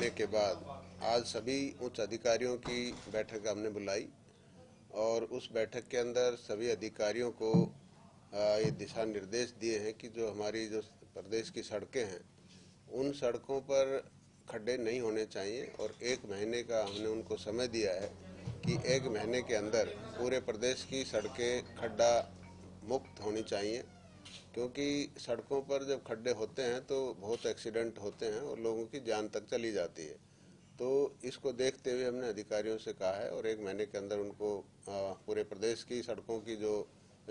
महीने के बाद आज सभी उच्च अधिकारियों की बैठक हमने बुलाई और उस बैठक के अंदर सभी अधिकारियों को ये दिशा निर्देश दिए हैं कि जो हमारी जो प्रदेश की सड़कें हैं उन सड़कों पर खड्डे नहीं होने चाहिए और 1 महीने का हमने उनको समय दिया है कि 1 महीने के अंदर पूरे प्रदेश की सड़कें खड्डा मुक्त होनी चाहिए, क्योंकि सड़कों पर जब खड्डे होते हैं तो बहुत एक्सीडेंट होते हैं और लोगों की जान तक चली जाती है। तो इसको देखते हुए हमने अधिकारियों से कहा है और 1 महीने के अंदर उनको पूरे प्रदेश की सड़कों की जो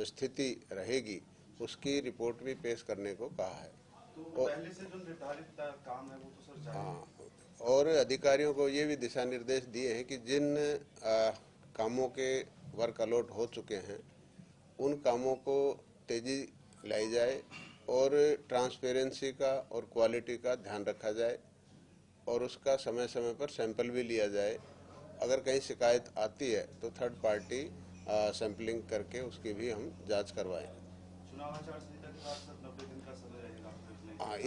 स्थिति रहेगी उसकी रिपोर्ट भी पेश करने को कहा है। तो पहले से जो निर्धारित काम है वो तो सर जारी है। और अधिकारियों को ये भी दिशा निर्देश दिए हैं कि जिन कामों के वर्क अलॉट हो चुके हैं उन कामों को तेजी लाई जाए और ट्रांसपेरेंसी का और क्वालिटी का ध्यान रखा जाए और उसका समय समय पर सैंपल भी लिया जाए। अगर कहीं शिकायत आती है तो थर्ड पार्टी सैंपलिंग करके उसकी भी हम जांच करवाएं। चुनाव आचार संहिता के बाद सर 90 दिन का समय रहेगा। हाँ,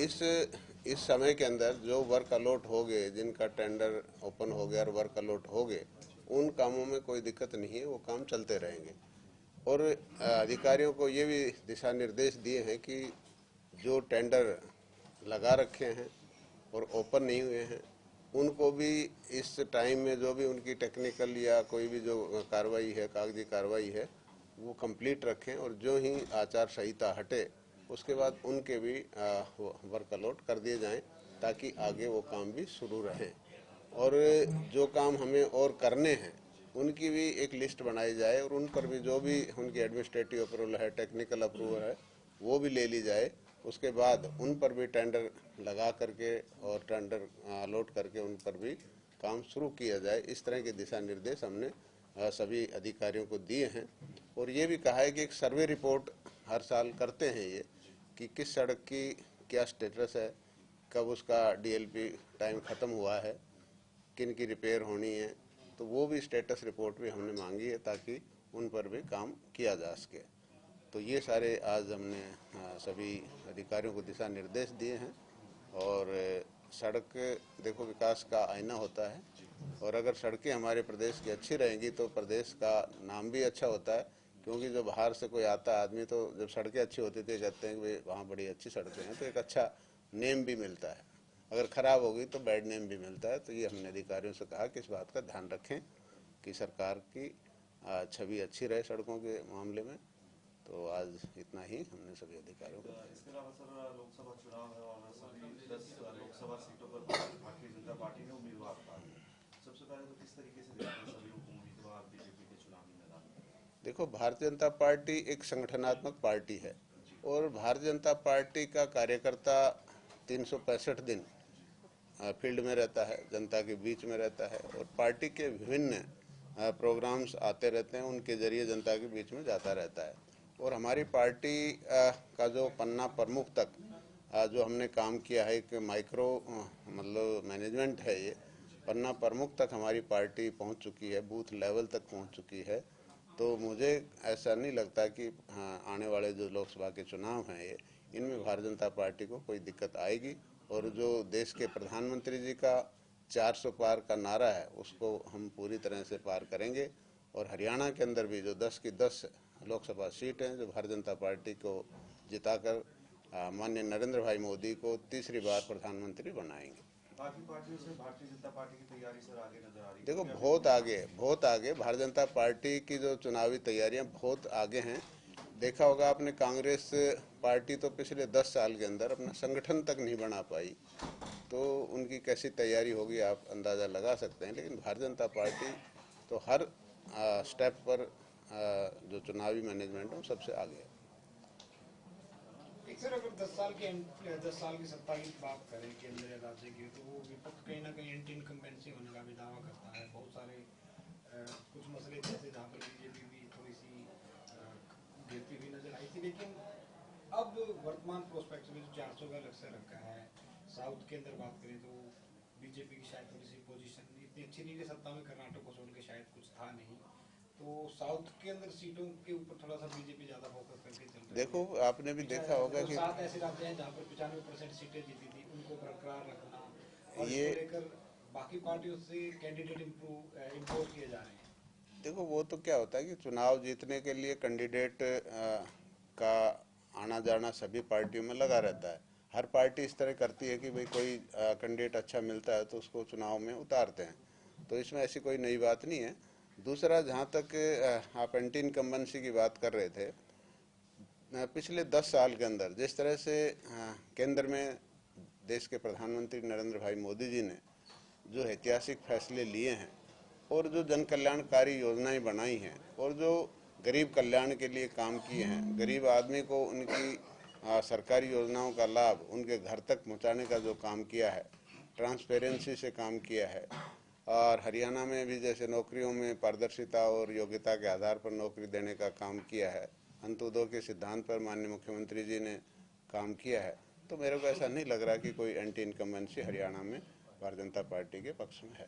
इस समय के अंदर जो वर्क अलॉट हो गए, जिनका टेंडर ओपन हो गया और वर्क अलॉट हो गए, उन कामों में कोई दिक्कत नहीं है, वो काम चलते रहेंगे। और अधिकारियों को ये भी दिशा निर्देश दिए हैं कि जो टेंडर लगा रखे हैं और ओपन नहीं हुए हैं उनको भी इस टाइम में जो भी उनकी टेक्निकल या कोई भी जो कार्रवाई है, कागजी कार्रवाई है, वो कंप्लीट रखें और जो ही आचार संहिता हटे उसके बाद उनके भी वर्क अलॉट कर दिए जाएं ताकि आगे वो काम भी शुरू रहें। और जो काम हमें और करने हैं उनकी भी एक लिस्ट बनाई जाए और उन पर भी जो भी उनकी एडमिनिस्ट्रेटिव अप्रूवल है, टेक्निकल अप्रूवल है, वो भी ले ली जाए। उसके बाद उन पर भी टेंडर लगा करके और टेंडर अलॉट करके उन पर भी काम शुरू किया जाए। इस तरह के दिशा निर्देश हमने सभी अधिकारियों को दिए हैं और ये भी कहा है कि एक सर्वे रिपोर्ट हर साल करते हैं ये कि किस सड़क की क्या स्टेटस है, कब उसका डीएलपी टाइम ख़त्म हुआ है, किन की रिपेयर होनी है, तो वो भी स्टेटस रिपोर्ट भी हमने मांगी है ताकि उन पर भी काम किया जा सके। तो ये सारे आज हमने सभी अधिकारियों को दिशा निर्देश दिए हैं। और सड़क देखो विकास का आईना होता है और अगर सड़कें हमारे प्रदेश की अच्छी रहेंगी तो प्रदेश का नाम भी अच्छा होता है, क्योंकि जो बाहर से कोई आता है आदमी तो जब सड़कें अच्छी होती थी कहते हैं कि वहाँ बड़ी अच्छी सड़कें हैं, तो एक अच्छा नेम भी मिलता है। अगर ख़राब होगी तो बैड नेम भी मिलता है। तो ये हमने अधिकारियों से कहा कि इस बात का ध्यान रखें कि सरकार की छवि अच्छी रहे सड़कों के मामले में। तो आज इतना ही हमने सभी अधिकारियों को। इसके अलावा सर लोकसभा चुनाव है और सभी 10 लोकसभा सीटों पर भारतीय जनता पार्टी ने उम्मीदवार उतारे। सबसे पहले तो किस तरीके से देखते हैं सभी उम्मीदवार बीजेपी के चुनावी मैदान में? देखो, भारतीय जनता पार्टी एक संगठनात्मक पार्टी है और भारतीय जनता पार्टी का कार्यकर्ता 365 दिन फील्ड में रहता है, जनता के बीच में रहता है और पार्टी के विभिन्न प्रोग्राम्स आते रहते हैं, उनके जरिए जनता के बीच में जाता रहता है। और हमारी पार्टी का जो पन्ना प्रमुख तक जो हमने काम किया है, एक माइक्रो मतलब मैनेजमेंट है, ये पन्ना प्रमुख तक हमारी पार्टी पहुंच चुकी है, बूथ लेवल तक पहुंच चुकी है। तो मुझे ऐसा नहीं लगता कि आने वाले जो लोकसभा के चुनाव हैं ये इनमें भारतीय जनता पार्टी को कोई दिक्कत आएगी। और जो देश के प्रधानमंत्री जी का 400 पार का नारा है उसको हम पूरी तरह से पार करेंगे। और हरियाणा के अंदर भी जो 10 की 10 लोकसभा सीट हैं जो भारतीय जनता पार्टी को जिताकर माननीय नरेंद्र भाई मोदी को तीसरी बार प्रधानमंत्री बनाएंगे। बाकी पार्टियों से भारतीय जनता पार्टी की तैयारी सर आगे नजर आ रही है? देखो, बहुत आगे भारतीय जनता पार्टी की जो चुनावी तैयारियां बहुत आगे हैं। देखा होगा आपने, कांग्रेस पार्टी तो पिछले 10 साल के अंदर अपना संगठन तक नहीं बना पाई, तो उनकी कैसी तैयारी होगी आप अंदाज़ा लगा सकते हैं। लेकिन भारतीय जनता पार्टी तो हर स्टेप पर जो चुनावी मैनेजमेंट है सबसे आगे है। सर, अगर 10 साल की सत्ता की बात करें केंद्र या राज्य की, तो वो विपक्ष कहीं ना कहीं एंटी इनकम्बेंसी होने का भी दावा करता है। बहुत सारे कुछ मसले जैसे जहाँ पर बीजेपी भी थोड़ी सी गिरती हुई नजर आई थी, लेकिन अब वर्तमान प्रोस्पेक्ट में जो 400 का लक्ष्य रखा है, साउथ के अंदर बात करें तो बीजेपी की शायद थोड़ी सी पोजीशन इतनी अच्छी नहीं है, सत्ता में कर्नाटक को छोड़ के शायद कुछ था नहीं, तो साउथ के अंदर सीटों के ऊपर थोड़ा सा बीजेपी ज्यादा फोकस करके चल रही है। देखो, आपने भी देखा होगा कि 7 ऐसे राज्य हैं जहाँ पर 95% सीटें जीती थी, उनको बरकरार रखना और ये इसको लेकर बाकी पार्टियों से कैंडिडेट इम्पोज किए जा रहे हैं। देखो, वो तो क्या होता है कि चुनाव जीतने के लिए कैंडिडेट का आना जाना सभी पार्टियों में लगा रहता है। हर पार्टी इस तरह करती है कि भाई कोई कैंडिडेट अच्छा मिलता है तो उसको चुनाव में उतारते हैं, तो इसमें ऐसी कोई नई बात नहीं है। दूसरा, जहाँ तक आप एंटी इनकम्बेंसी की बात कर रहे थे, पिछले 10 साल के अंदर जिस तरह से केंद्र में देश के प्रधानमंत्री नरेंद्र भाई मोदी जी ने जो ऐतिहासिक फैसले लिए हैं और जो जन कल्याणकारी योजनाएं बनाई हैं और जो गरीब कल्याण के लिए काम किए हैं, गरीब आदमी को उनकी सरकारी योजनाओं का लाभ उनके घर तक पहुंचाने का जो काम किया है, ट्रांसपेरेंसी से काम किया है। और हरियाणा में भी जैसे नौकरियों में पारदर्शिता और योग्यता के आधार पर नौकरी देने का काम किया है, अंत्योदय के सिद्धांत पर माननीय मुख्यमंत्री जी ने काम किया है, तो मेरे को ऐसा नहीं लग रहा कि कोई एंटी इनकम्बेंसी हरियाणा में भारतीय जनता पार्टी के पक्ष में है।